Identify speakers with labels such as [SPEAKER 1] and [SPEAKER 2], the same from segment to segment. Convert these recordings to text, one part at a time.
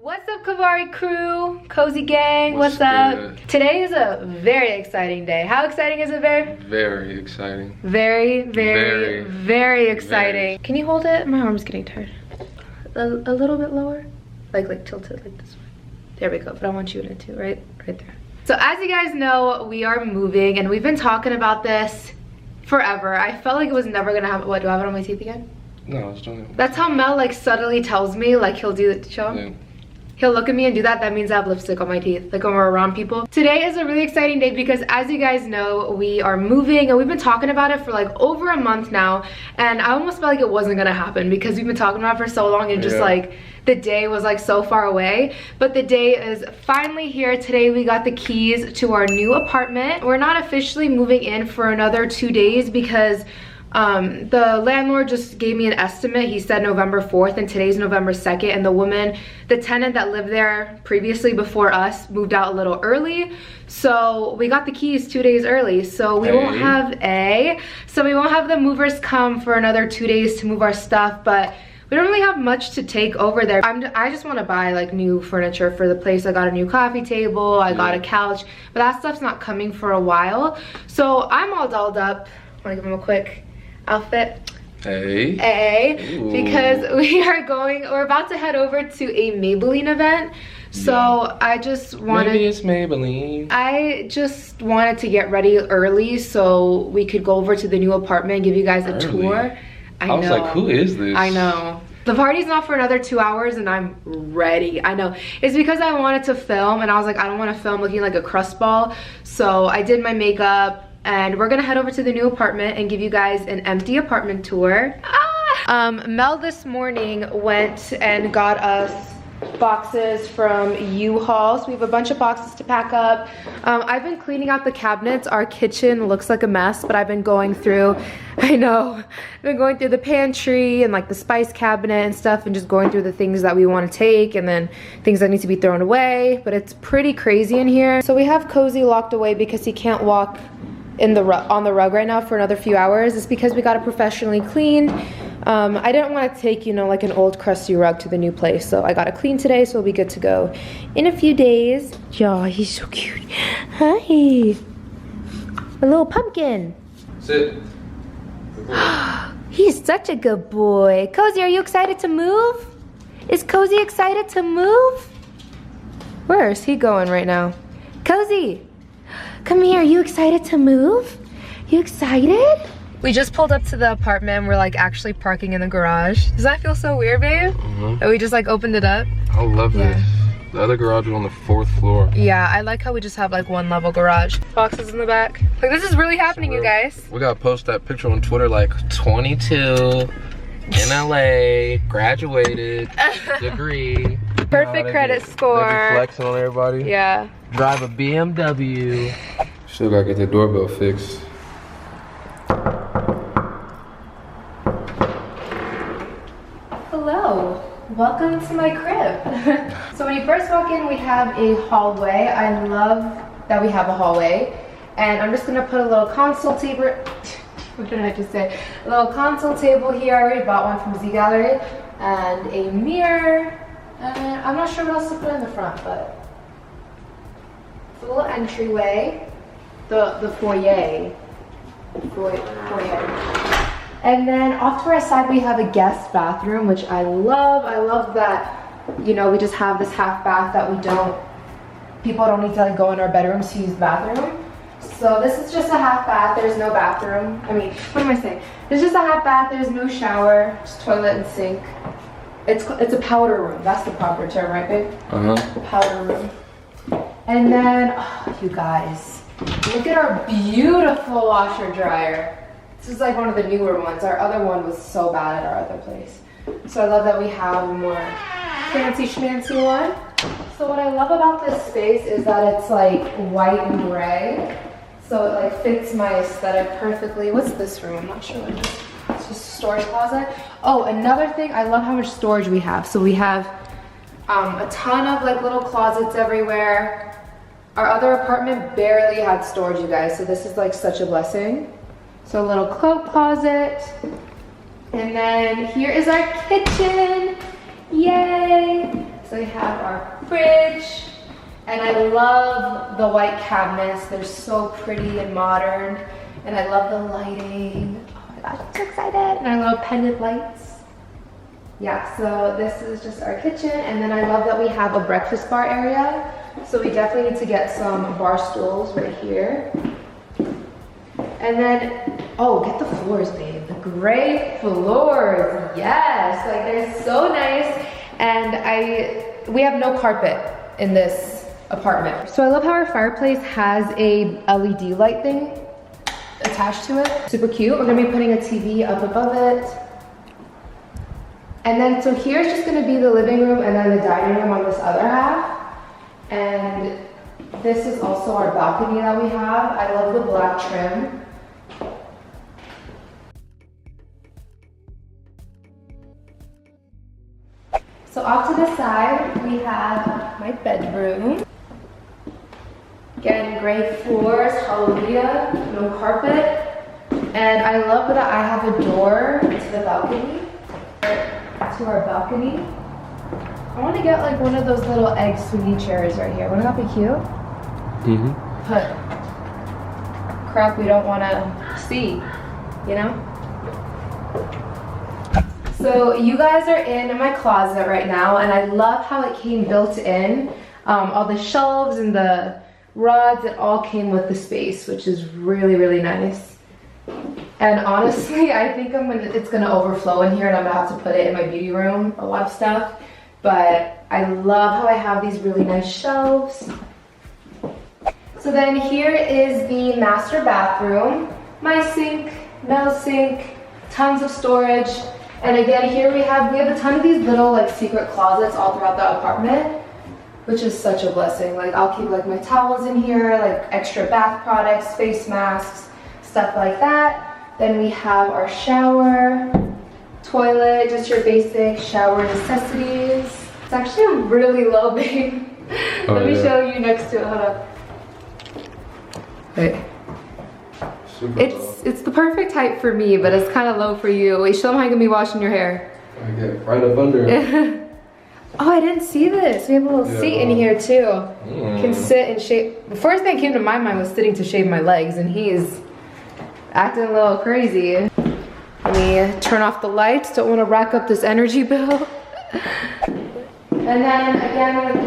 [SPEAKER 1] What's up, Kavari crew? Cozy gang, what's up? Today is a very exciting day. How exciting is it, babe?
[SPEAKER 2] Very exciting.
[SPEAKER 1] Very exciting. Can you hold it? My arm's getting tired. A little bit lower? Like tilted like this way. There we go, but I want you in it too, right there. So as you guys know, we are moving and we've been talking about this forever. I felt like it was never gonna happen. What, do I have it on my teeth again?
[SPEAKER 2] No, I was doing it.
[SPEAKER 1] That's how Mel like subtly tells me, like he'll do it to show him.
[SPEAKER 2] Yeah.
[SPEAKER 1] He'll look at me and do that. That means I have lipstick on my teeth, like when we're around people. Today is a really exciting day because as you guys know, we are moving and we've been talking about it for like over a month now. And I almost felt like it wasn't gonna happen because we've been talking about it for so long and just like the day was like so far away. But the day is finally here. Today we got the keys to our new apartment. We're not officially moving in for another 2 days because the landlord just gave me an estimate. He said November 4th and today's November 2nd, and the tenant that lived there previously before us moved out a little early, so we got the keys 2 days early. So we won't have the movers come for another 2 days to move our stuff, but we don't really have much to take over there. I just want to buy like new furniture for the place. I got a new coffee table, I got a couch, but that stuff's not coming for a while. So I'm all dolled up. I want to give him a quick outfit. Because we're about to head over to a Maybelline event. So I just wanted,
[SPEAKER 2] maybe it's Maybelline.
[SPEAKER 1] I just wanted to get ready early so we could go over to the new apartment and give you guys a tour. I was
[SPEAKER 2] like, who is this?
[SPEAKER 1] I know. The party's not for another 2 hours and I'm ready. I know. It's because I wanted to film and I was like, I don't want to film looking like a crust ball. So I did my makeup. And we're gonna head over to the new apartment and give you guys an empty apartment tour. Mel this morning went and got us boxes from U-Haul. So we have a bunch of boxes to pack up. I've been cleaning out the cabinets. Our kitchen looks like a mess, but I've been going through, I've been going through the pantry and like the spice cabinet and stuff and just going through the things that we want to take and then things that need to be thrown away. But it's pretty crazy in here. So we have Cozy locked away because he can't walk on the rug right now for another few hours. It's because we got it professionally cleaned. I didn't want to take, like an old crusty rug to the new place, so I got it cleaned today, so we'll be good to go in a few days. Yeah, he's so cute. Hi, a little pumpkin.
[SPEAKER 2] Sit.
[SPEAKER 1] He's such a good boy. Cozy, are you excited to move? Is Cozy excited to move? Where is he going right now? Cozy, come here. Are you excited to move? You excited? We just pulled up to the apartment. We're like actually parking in the garage. Does that feel so weird, babe? That we just like opened it up?
[SPEAKER 2] I love this. The other garage is on the 4th floor.
[SPEAKER 1] Yeah, I like how we just have like one level garage. Boxes in the back. Like this is really happening, you guys.
[SPEAKER 2] We gotta post that picture on Twitter like 22 in LA, graduated, degree.
[SPEAKER 1] Perfect credit score.
[SPEAKER 2] They be flexing on everybody.
[SPEAKER 1] Yeah.
[SPEAKER 2] Drive a BMW. Still gotta get the doorbell fixed.
[SPEAKER 1] Hello, welcome to my crib. So when you first walk in, we have a hallway. I love that we have a hallway. And I'm just gonna put a little console table. What did I just say? A little console table here. I already bought one from Z Gallery. And a mirror. And I'm not sure what else to put in the front, but it's a little entryway. The foyer. And then off to our side we have a guest bathroom, which I love. I love that, we just have this half bath that people don't need to like go in our bedrooms to use the bathroom. So this is just a half bath. There's no bathroom. What am I saying? There's just a half bath. There's no shower, just toilet and sink. It's a powder room. That's the proper term, right, babe? Powder room. And then, you guys, look at our beautiful washer dryer. This is like one of the newer ones. Our other one was so bad at our other place. So I love that we have a more fancy schmancy one. So what I love about this space is that it's like white and gray. So it like fits my aesthetic perfectly. What's this room? I'm not sure what it is. It's just a storage closet. Oh, another thing, I love how much storage we have. So we have a ton of like little closets everywhere. Our other apartment barely had storage, you guys. So this is like such a blessing. So a little cloak closet. And then here is our kitchen. Yay! So we have our fridge, and I love the white cabinets. They're so pretty and modern, and I love the lighting. Oh my gosh, I'm so excited. And I love pendant lights. Yeah, so this is just our kitchen, and then I love that we have a breakfast bar area. So we definitely need to get some bar stools right here. And then, oh, get the floors, babe. The gray floors, yes. Like, they're so nice. And we have no carpet in this apartment. So I love how our fireplace has a LED light thing attached to it. Super cute. We're gonna be putting a TV up above it. And then, so here's just gonna be the living room and then the dining room on this other half. And this is also our balcony that we have. I love the black trim. So off to the side, we have my bedroom. Again, gray floors, hallelujah, no carpet. And I love that I have a door to the balcony, to our balcony. I want to get like one of those little egg swingy chairs right here. Wouldn't that be cute?
[SPEAKER 2] Mm-hmm.
[SPEAKER 1] But crap we don't want to see, you know? So you guys are in my closet right now, and I love how it came built in. All the shelves and the rods, it all came with the space, which is really, really nice. And honestly, I think it's gonna overflow in here, and I'm gonna have to put it in my beauty room, a lot of stuff. But I love how I have these really nice shelves. So then here is the master bathroom. My sink, no sink, tons of storage. And again, here we have a ton of these little like secret closets all throughout the apartment, which is such a blessing. Like I'll keep like my towels in here, like extra bath products, face masks, stuff like that. Then we have our shower, toilet, just your basic shower necessities. It's actually a really low thing. Let me show you next to it. Hold up. Wait. It's the perfect height for me, but it's kind of low for you. Wait, show them how you're gonna be washing your hair.
[SPEAKER 2] I get right up under it.
[SPEAKER 1] Oh, I didn't see this. We have a little seat in here too. Can sit and shave. The first thing that came to my mind was sitting to shave my legs, and he's acting a little crazy. Let me turn off the lights. Don't want to rack up this energy bill. And then again with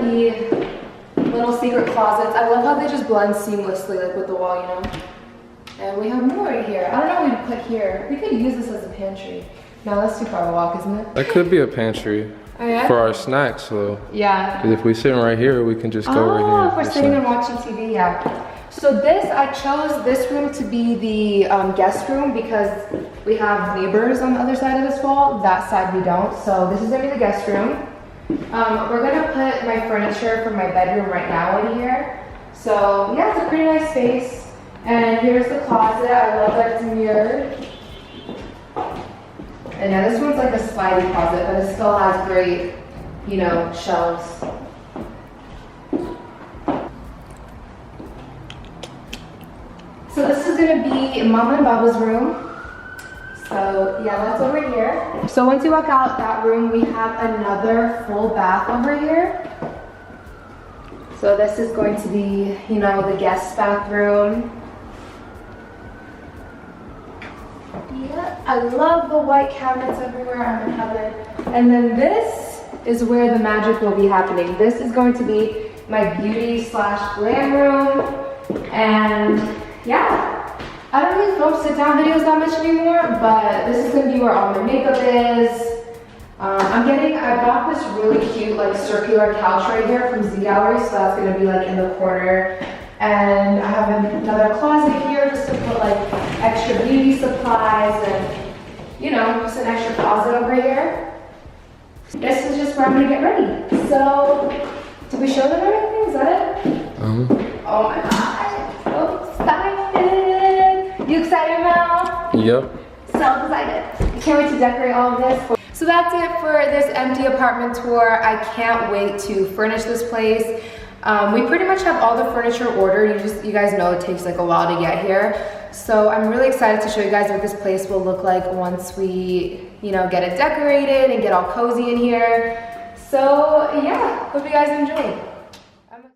[SPEAKER 1] the little secret closets. I love how they just blend seamlessly, like with the wall, you know. And we have more in here. I don't know what we'd put here. We could use this as a pantry. No, that's too far to walk, isn't it?
[SPEAKER 2] That could be a pantry.
[SPEAKER 1] Oh, yeah?
[SPEAKER 2] For our snacks, though.
[SPEAKER 1] Yeah.
[SPEAKER 2] Because if we're sitting right here, we can just go right here.
[SPEAKER 1] Oh, if we're sitting and watching TV, yeah. So I chose this room to be the guest room because we have neighbors on the other side of this wall. That side we don't. So this is gonna be the guest room. We're gonna put my furniture from my bedroom right now in here. So yeah, it's a pretty nice space. And here's the closet. I love that it's mirrored. And yeah, this one's like a sliding closet, but it still has great, you know, shelves. So this is gonna be Mama and Baba's room. So yeah, that's over here. So once you walk out that room, we have another full bath over here. So this is going to be, you know, the guest bathroom. Yeah, I love the white cabinets everywhere. I'm in heaven. And then this is where the magic will be happening. This is going to be my beauty / glam room. And yeah, I don't really film sit down videos that much anymore, but this is gonna be where all my makeup is. I bought this really cute like circular couch right here from Z Gallery, so that's gonna be like in the corner. And I have another closet here just to put like extra beauty supplies and, you know, just an extra closet over here. This is just where I'm gonna get ready. So, did we show them everything? Is that it? Oh my gosh, so excited. You excited, Mel?
[SPEAKER 2] Yep.
[SPEAKER 1] So excited. Can't wait to decorate all of this. So that's it for this empty apartment tour. I can't wait to furnish this place. We pretty much have all the furniture ordered. You guys know it takes like a while to get here. So I'm really excited to show you guys what this place will look like once we, you know, get it decorated and get all cozy in here. So yeah, hope you guys enjoyed.